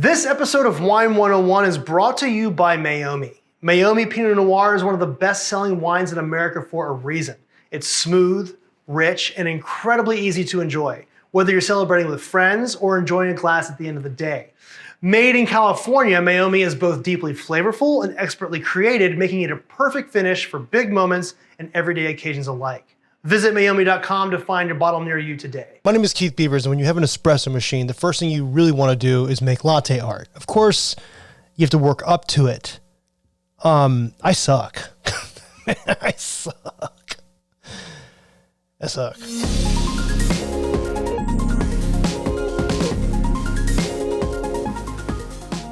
This episode of Wine 101 is brought to you by Meiomi. Meiomi Pinot Noir is one of the best-selling wines in America for a reason. It's smooth, rich, and incredibly easy to enjoy, whether you're celebrating with friends or enjoying a glass at the end of the day. Made in California, Meiomi is both deeply flavorful and expertly created, making it a perfect finish for big moments and everyday occasions alike. Visit Meiomi.com to find your bottle near you today. My name is Keith Beavers, and when you have an espresso machine, the first thing you really want to do is make latte art. Of course, you have to work up to it. I suck. I suck. I suck.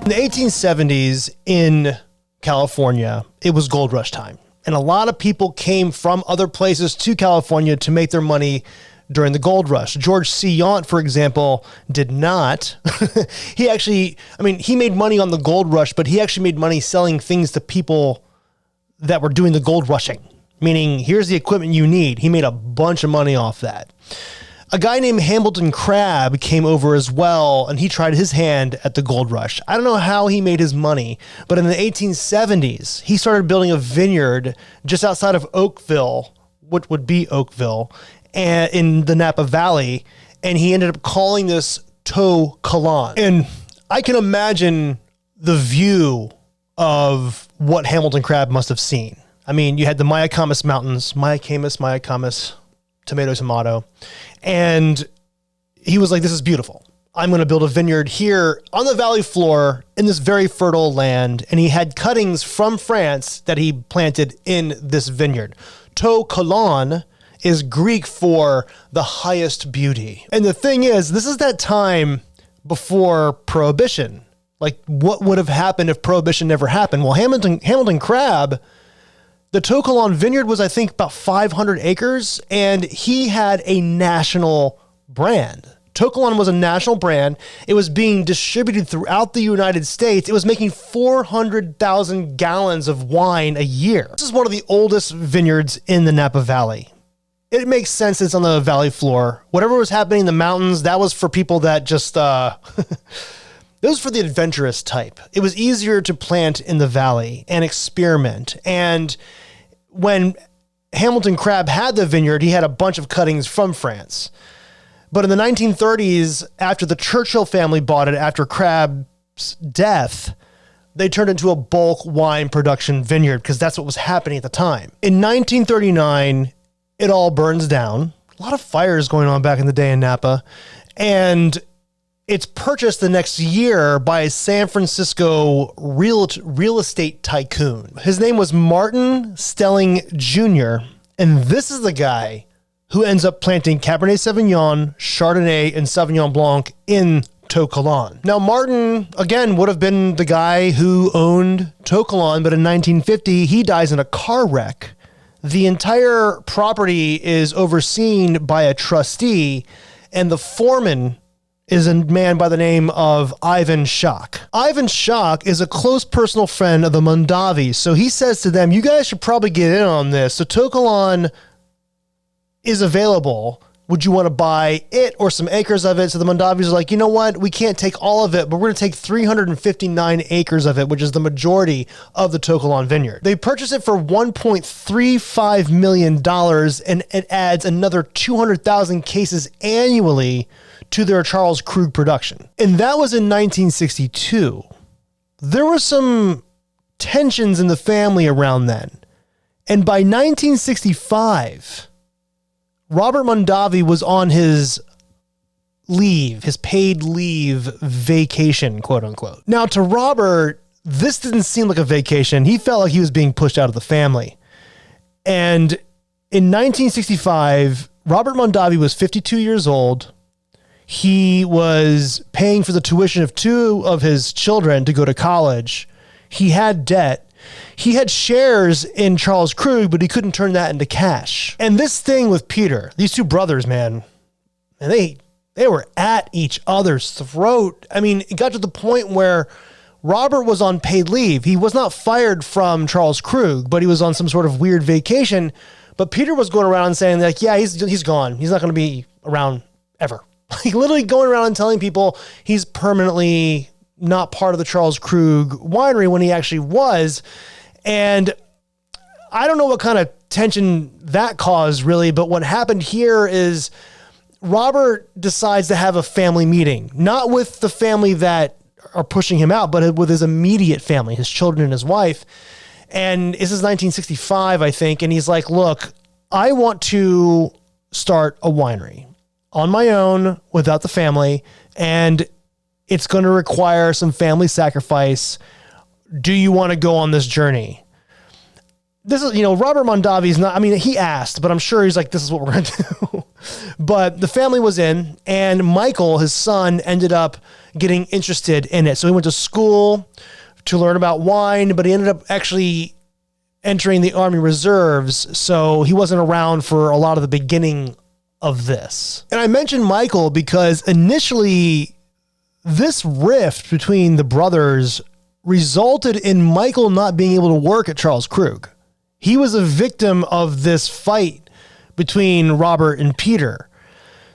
In the 1870s in California, it was gold rush time. And a lot of people came from other places to California to make their money during the gold rush. George C. Yount, for example, did not. He made money on the gold rush, but he actually made money selling things to people that were doing the gold rushing. Meaning, here's the equipment you need. He made a bunch of money off that. A guy named Hamilton Crabbe came over as well, and he tried his hand at the gold rush. I don't know how he made his money, but in the 1870s, he started building a vineyard just outside of Oakville, what would be Oakville, and in the Napa Valley, and he ended up calling this To Kalon. And I can imagine the view of what Hamilton Crabbe must have seen. I mean, you had the Mayacamas Mountains, Mayacamas, tomato. And he was like, this is beautiful. I'm going to build a vineyard here on the valley floor in this very fertile land. And he had cuttings from France that he planted in this vineyard. To Kalon is Greek for the highest beauty. And the thing is, this is that time before Prohibition. Like, what would have happened if Prohibition never happened? Well, Hamilton Crabbe, the To Kalon vineyard was, I think, about 500 acres, and he had a national brand. To Kalon was a national brand. It was being distributed throughout the United States. It was making 400,000 gallons of wine a year. This is one of the oldest vineyards in the Napa Valley. It makes sense it's on the valley floor. Whatever was happening in the mountains, that was for people that just... Those for the adventurous type. It was easier to plant in the valley and experiment. And when Hamilton Crabbe had the vineyard, he had a bunch of cuttings from France. But in the 1930s, after the Churchill family bought it after Crabbe's death, they turned into a bulk wine production vineyard because that's what was happening at the time. In 1939, it all burns down. A lot of fires going on back in the day in Napa. And it's purchased the next year by a San Francisco real estate tycoon. His name was Martin Stelling Jr., and this is the guy who ends up planting Cabernet Sauvignon, Chardonnay, and Sauvignon Blanc in To Kalon. Now, Martin, again, would have been the guy who owned To Kalon, but in 1950, he dies in a car wreck. The entire property is overseen by a trustee, and the foreman is a man by the name of Ivan Schock. Ivan Schock is a close personal friend of the Mondavis, so he says to them, you guys should probably get in on this. So To Kalon is available. Would you want to buy it or some acres of it? So the Mondavis are like, you know what? We can't take all of it, but we're going to take 359 acres of it, which is the majority of the To Kalon vineyard. They purchased it for $1.35 million, and it adds another 200,000 cases annually to their Charles Krug production. And that was in 1962. There were some tensions in the family around then. And by 1965, Robert Mondavi was on his leave, his paid leave vacation, quote unquote. Now to Robert, this didn't seem like a vacation. He felt like he was being pushed out of the family. And in 1965, Robert Mondavi was 52 years old. He was paying for the tuition of two of his children to go to college. He had debt. He had shares in Charles Krug, but he couldn't turn that into cash. And this thing with Peter, these two brothers, man, and they were at each other's throat. I mean, it got to the point where Robert was on paid leave. He was not fired from Charles Krug, but he was on some sort of weird vacation. But Peter was going around saying like, yeah, he's gone. He's not going to be around ever. Like literally going around and telling people he's permanently not part of the Charles Krug Winery when he actually was. And I don't know what kind of tension that caused really, but what happened here is Robert decides to have a family meeting, not with the family that are pushing him out, but with his immediate family, his children and his wife. And this is 1965, I think. And he's like, look, I want to start a winery on my own without the family, and it's going to require some family sacrifice. Do you want to go on this journey? This is, Robert Mondavi's not, I mean, he asked, but I'm sure he's like, this is what we're going to do. But the family was in, and Michael, his son, ended up getting interested in it. So he went to school to learn about wine, but he ended up actually entering the Army Reserves. So he wasn't around for a lot of the beginning of this. And I mentioned Michael because initially this rift between the brothers resulted in Michael not being able to work at Charles Krug. He was a victim of this fight between Robert and Peter.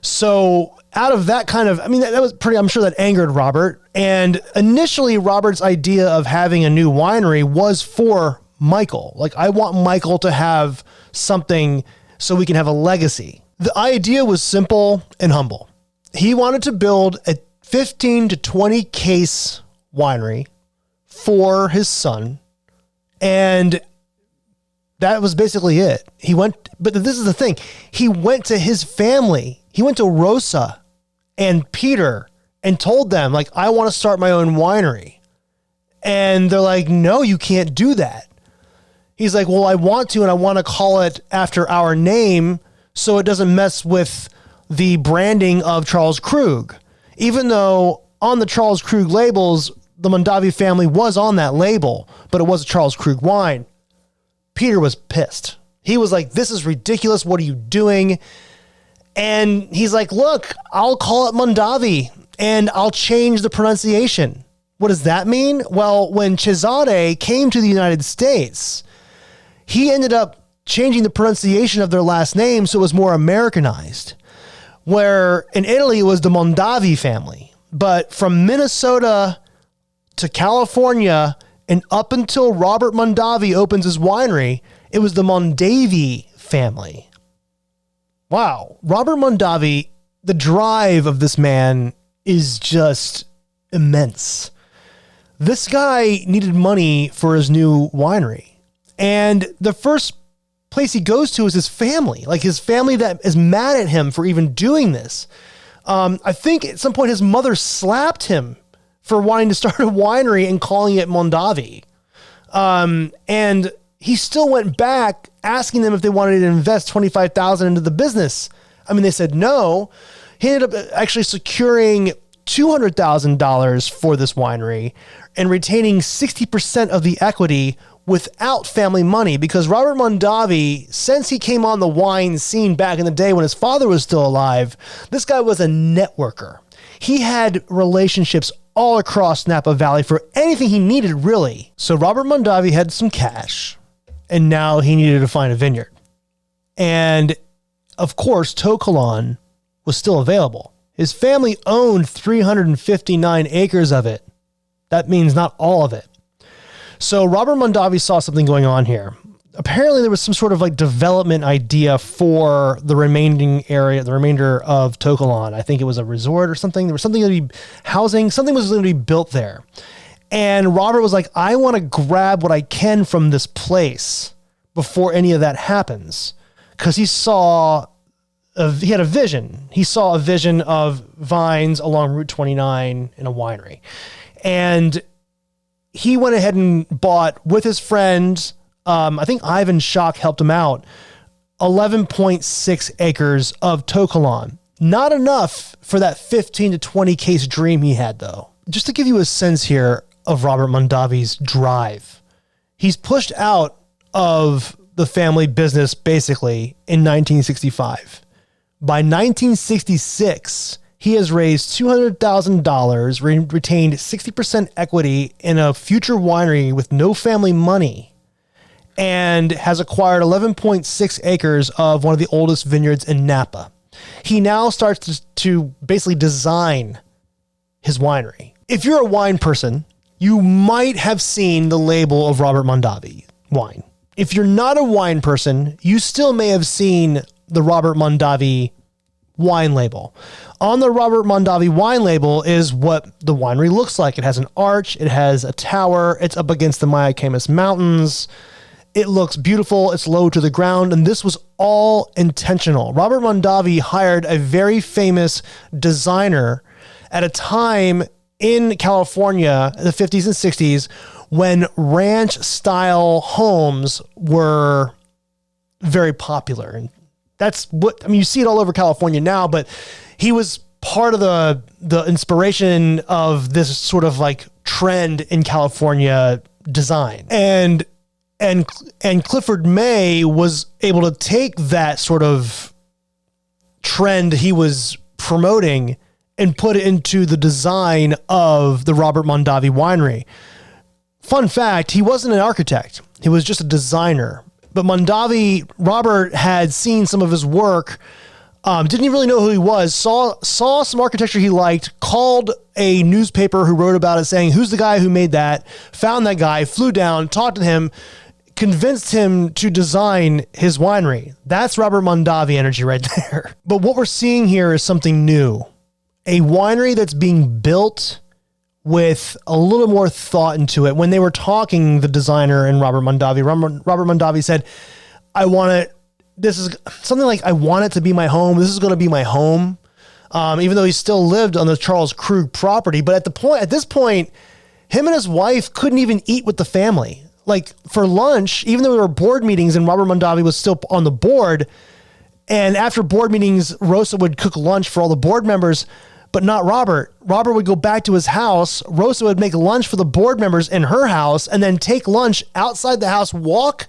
So out of that kind of, that was pretty, I'm sure that angered Robert. And initially Robert's idea of having a new winery was for Michael. Like, I want Michael to have something so we can have a legacy. The idea was simple and humble. He wanted to build a 15 to 20 case winery for his son. And that was basically it. But this is the thing. He went to his family. He went to Rosa and Peter and told them, like, I want to start my own winery. And they're like, no, you can't do that. He's like, well, I want to, and I want to call it after our name so it doesn't mess with the branding of Charles Krug. Even though on the Charles Krug labels, the Mondavi family was on that label, but it was a Charles Krug wine. Peter was pissed. He was like, this is ridiculous. What are you doing? And he's like, look, I'll call it Mondavi and I'll change the pronunciation. What does that mean? Well, when Cesare came to the United States, he ended up changing the pronunciation of their last name so it was more Americanized. Where in Italy, it was the Mondavi family. But from Minnesota to California and up until Robert Mondavi opens his winery, it was the Mondavi family. Wow. Robert Mondavi, the drive of this man is just immense. This guy needed money for his new winery. And the first place he goes to is his family, like his family that is mad at him for even doing this. I think at some point his mother slapped him for wanting to start a winery and calling it Mondavi. And he still went back asking them if they wanted to invest $25,000 into the business. They said no. He ended up actually securing $200,000 for this winery and retaining 60% of the equity without family money, because Robert Mondavi, since he came on the wine scene back in the day when his father was still alive, this guy was a networker. He had relationships all across Napa Valley for anything he needed, really. So Robert Mondavi had some cash, and now he needed to find a vineyard. And of course, To Kalon was still available. His family owned 359 acres of it. That means not all of it. So Robert Mondavi saw something going on here. Apparently there was some sort of like development idea for the remaining area, the remainder of To Kalon. I think it was a resort or something. There was something to be housing. Something was going to be built there. And Robert was like, I want to grab what I can from this place before any of that happens. Because he had a vision. He saw a vision of vines along Route 29 in a winery. And he went ahead and bought, with his friends, I think Ivan Schock helped him out, 11.6 acres of To Kalon. Not enough for that 15 to 20 case dream he had, though. Just to give you a sense here of Robert Mondavi's drive, he's pushed out of the family business basically in 1965. By 1966, he has raised $200,000, retained 60% equity in a future winery with no family money, and has acquired 11.6 acres of one of the oldest vineyards in Napa. He now starts to basically design his winery. if you're a wine person, you might have seen the label of Robert Mondavi wine. If you're not a wine person, you still may have seen the Robert Mondavi wine label. On the Robert Mondavi wine label is what the winery looks like. It has an arch, it has a tower, it's up against the Mayacamas Mountains. It looks beautiful, it's low to the ground, and this was all intentional. Robert Mondavi hired a very famous designer at a time in California, in the 50s and 60s, when ranch-style homes were very popular. And that's what, I mean, you see it all over California now, but he was part of the inspiration of this sort of like trend in California design. And Clifford May was able to take that sort of trend he was promoting and put it into the design of the Robert Mondavi winery. Fun fact, he wasn't an architect. He was just a designer. But Robert had seen some of his work, didn't even really know who he was, saw some architecture he liked, called a newspaper who wrote about it saying, who's the guy who made that? Found that guy, flew down, talked to him, convinced him to design his winery. That's Robert Mondavi energy right there. But what we're seeing here is something new. A winery that's being built with a little more thought into it. When they were talking, the designer and Robert Mondavi said, this is something like, I want it to be my home. This is going to be my home. Even though he still lived on the Charles Krug property. But at this point, him and his wife couldn't even eat with the family. Like for lunch, even though there were board meetings and Robert Mondavi was still on the board, and after board meetings, Rosa would cook lunch for all the board members, but not Robert. Robert would go back to his house. Rosa would make lunch for the board members in her house and then take lunch outside the house, walk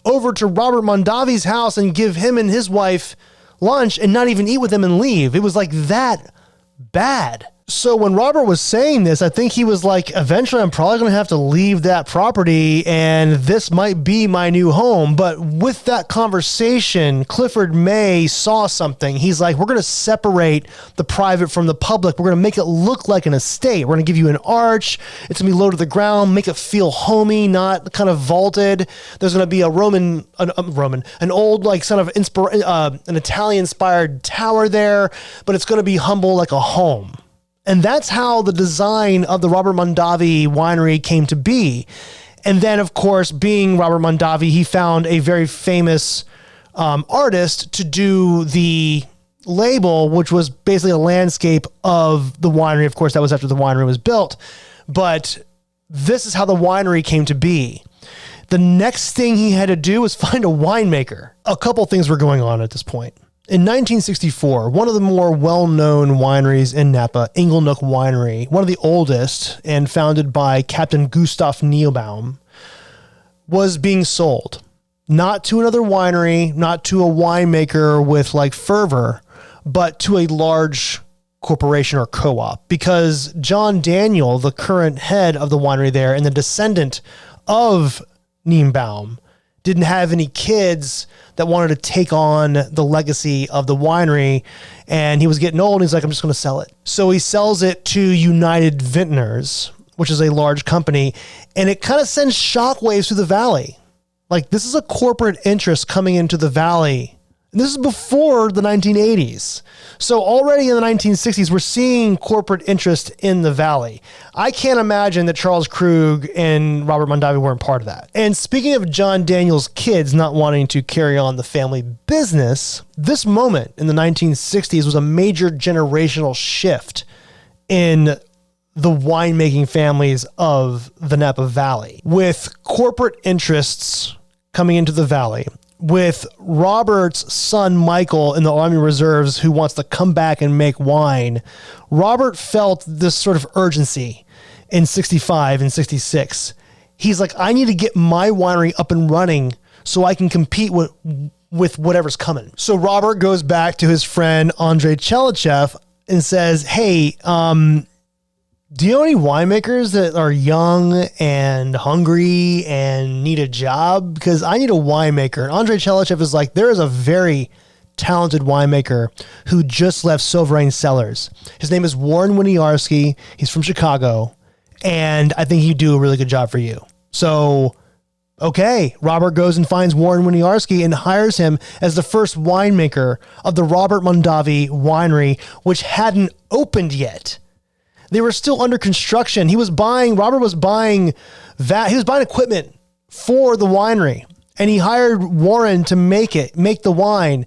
over to Robert Mondavi's house and give him and his wife lunch and not even eat with them and leave. It was like that bad. So when Robert was saying this, I think he was like, eventually I'm probably going to have to leave that property and this might be my new home. But with that conversation, Clifford May saw something. He's like, we're going to separate the private from the public. We're going to make it look like an estate. We're going to give you an arch. It's going to be low to the ground, make it feel homey, not kind of vaulted. There's going to be an old like sort of an Italian inspired tower there, but it's going to be humble like a home. And that's how the design of the Robert Mondavi winery came to be. And then, of course, being Robert Mondavi, he found a very famous artist to do the label, which was basically a landscape of the winery. Of course, that was after the winery was built. But this is how the winery came to be. The next thing he had to do was find a winemaker. A couple things were going on at this point. In 1964, one of the more well-known wineries in Napa, Inglenook Winery, one of the oldest and founded by Captain Gustav Neilbaum, was being sold. Not to another winery, not to a winemaker with like fervor, but to a large corporation or co-op. Because John Daniel, the current head of the winery there and the descendant of Neilbaum, didn't have any kids that wanted to take on the legacy of the winery, and he was getting old. And he's like, I'm just going to sell it. So he sells it to United Vintners, which is a large company, and it kind of sends shockwaves through the valley. Like, this is a corporate interest coming into the valley. And this is before the 1980s. So already in the 1960s, we're seeing corporate interest in the valley. I can't imagine that Charles Krug and Robert Mondavi weren't part of that. And speaking of John Daniel's kids not wanting to carry on the family business, this moment in the 1960s was a major generational shift in the winemaking families of the Napa Valley. With corporate interests coming into the valley, with Robert's son, Michael, in the Army Reserves, who wants to come back and make wine, Robert felt this sort of urgency in 65 and 66. He's like, I need to get my winery up and running so I can compete with whatever's coming. So Robert goes back to his friend, Andrei Chelichev, and says, hey, do you know any winemakers that are young and hungry and need a job? Because I need a winemaker. And Andrei Chelichev is like, there is a very talented winemaker who just left Sovereign Cellars. His name is Warren Winiarski. He's from Chicago, and I think he'd do a really good job for you. So, okay, Robert goes and finds Warren Winiarski and hires him as the first winemaker of the Robert Mondavi Winery, which hadn't opened yet. They were still under construction. Robert was buying equipment for the winery, and he hired Warren to make the wine.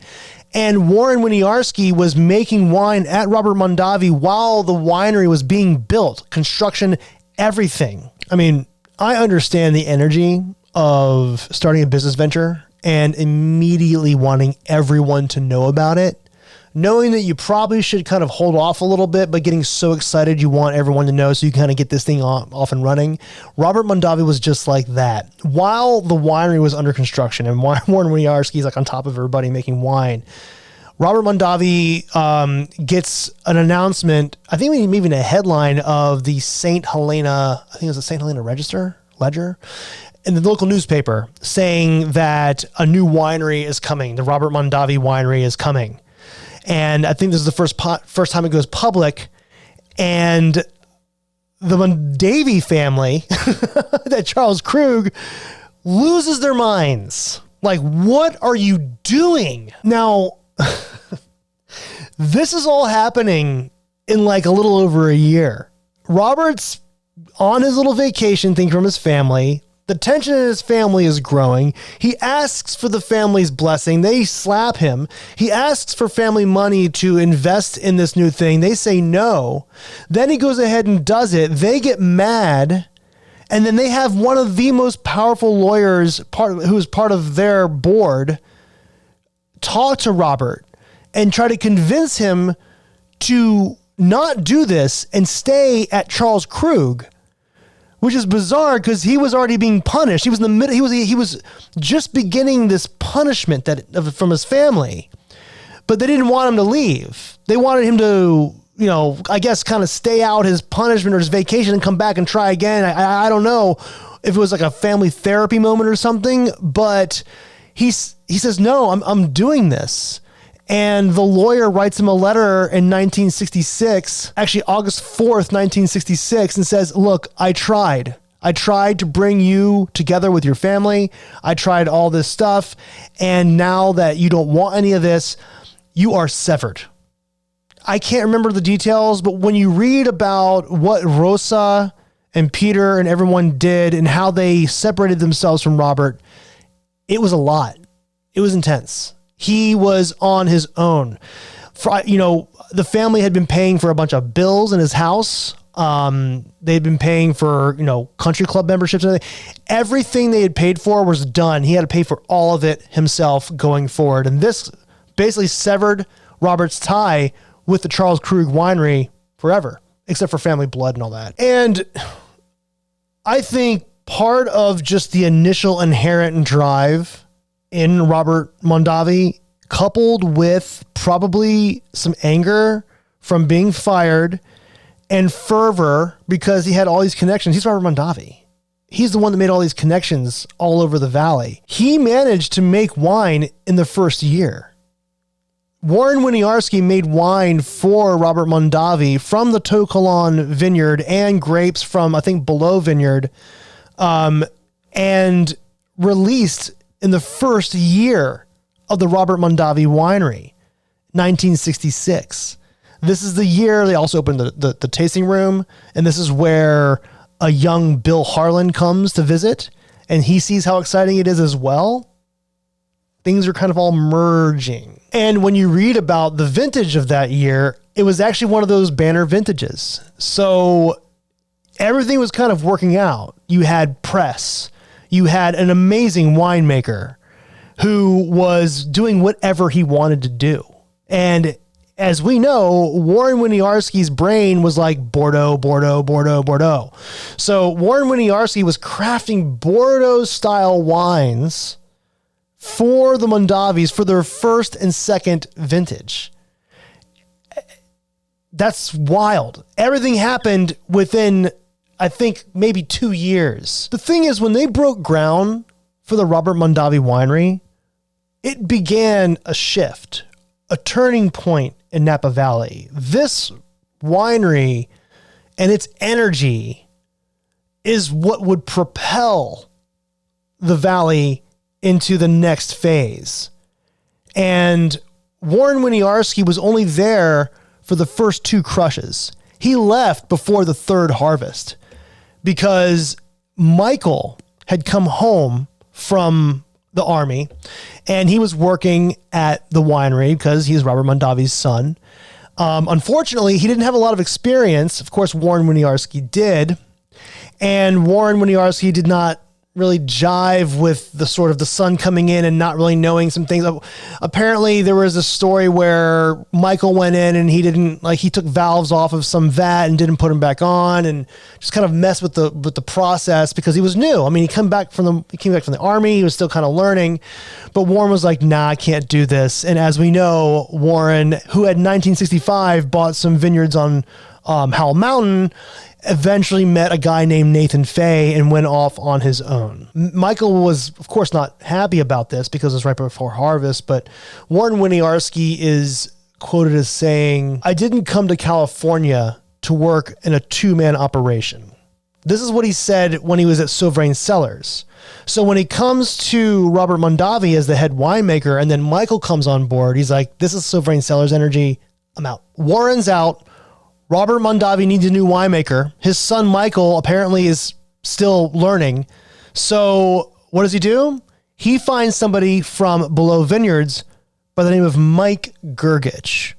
And Warren Winiarski was making wine at Robert Mondavi while the winery was being built, construction, everything. I mean, I understand the energy of starting a business venture and immediately wanting everyone to know about it, knowing that you probably should kind of hold off a little bit, but getting so excited you want everyone to know so you kind of get this thing off and running. Robert Mondavi was just like that. While the winery was under construction and Warren Winiarski is like on top of everybody making wine, Robert Mondavi gets an announcement, I think even a headline of the St. Helena, I think it was the St. Helena Ledger, in the local newspaper saying that a new winery is coming. The Robert Mondavi Winery is coming. And I think this is the first time it goes public. And the Mondavi family, that Charles Krug, loses their minds. Like, what are you doing? Now, this is all happening in like a little over a year. Robert's on his little vacation thing from his family. The tension in his family is growing. He asks for the family's blessing. They slap him. He asks for family money to invest in this new thing. They say no. Then he goes ahead and does it. They get mad. And then they have one of the most powerful lawyers, who is part of their board, talk to Robert and try to convince him to not do this and stay at Charles Krug, which is bizarre because he was already being punished. He was in the middle. He was just beginning this punishment from his family, but they didn't want him to leave. They wanted him to, I guess, kind of stay out his punishment or his vacation and come back and try again. I don't know if it was like a family therapy moment or something, but he says, no, I'm doing this. And the lawyer writes him a letter in 1966, actually August 4th, 1966, and says, look, I tried to bring you together with your family. I tried all this stuff. And now that you don't want any of this, you are severed. I can't remember the details, but when you read about what Rosa and Peter and everyone did and how they separated themselves from Robert, it was a lot. It was intense. He was on his own. The family had been paying for a bunch of bills in his house. They'd been paying for, country club memberships and everything. Everything they had paid for was done. He had to pay for all of it himself going forward. And this basically severed Robert's tie with the Charles Krug Winery forever, except for family blood and all that. And I think part of just the initial inherent drive in Robert Mondavi, coupled with probably some anger from being fired and fervor because he had all these connections. He's Robert Mondavi. He's the one that made all these connections all over the valley. He managed to make wine in the first year. Warren Winiarski made wine for Robert Mondavi from the To Kalon vineyard and grapes from, I think, Below Vineyard, and released in the first year of the Robert Mondavi Winery, 1966. This is the year they also opened the tasting room, and this is where a young Bill Harlan comes to visit, and he sees how exciting it is as well. Things are kind of all merging. And when you read about the vintage of that year, it was actually one of those banner vintages. So everything was kind of working out. You had press. You had an amazing winemaker who was doing whatever he wanted to do. And as we know, Warren Winiarski's brain was like Bordeaux, Bordeaux, Bordeaux, Bordeaux. So Warren Winiarski was crafting Bordeaux-style wines for the Mondavis for their first and second vintage. That's wild. Everything happened within, I think, maybe 2 years. The thing is, when they broke ground for the Robert Mondavi Winery, it began a shift. a turning point in Napa Valley. This winery and its energy is what would propel the valley into the next phase. And Warren Winiarski was only there for the first 2 crushes. He left before the 3rd harvest because Michael had come home from the army and he was working at the winery because he's Robert Mondavi's son. Unfortunately, he didn't have a lot of experience. Of course, Warren Winiarski did. And Warren Winiarski did not really jive with the sort of the son coming in and not really knowing some things. Apparently there was a story where Michael went in and he took valves off of some vat and didn't put them back on and just kind of messed with the process because he was new. I mean, he came back from the army. He was still kind of learning, but Warren was like, nah, I can't do this. And as we know, Warren, who had 1965 bought some vineyards on Howell Mountain, eventually met a guy named Nathan Fay and went off on his own. Michael was, of course, not happy about this because it was right before harvest, but Warren Winiarski is quoted as saying, "I didn't come to California to work in a 2-man operation." This is what he said when he was at Sovereign Cellars. So when he comes to Robert Mondavi as the head winemaker and then Michael comes on board, he's like, this is Sovereign Cellars energy. I'm out. Warren's out. Robert Mondavi needs a new winemaker. His son, Michael, apparently is still learning. So what does he do? He finds somebody from Below Vineyards by the name of Mike Gergich.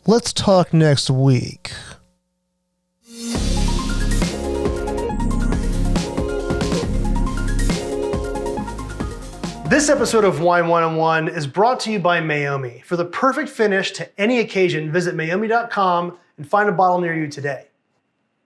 Let's talk next week. This episode of Wine 101 is brought to you by Meiomi. For the perfect finish to any occasion, visit meiomi.com and find a bottle near you today.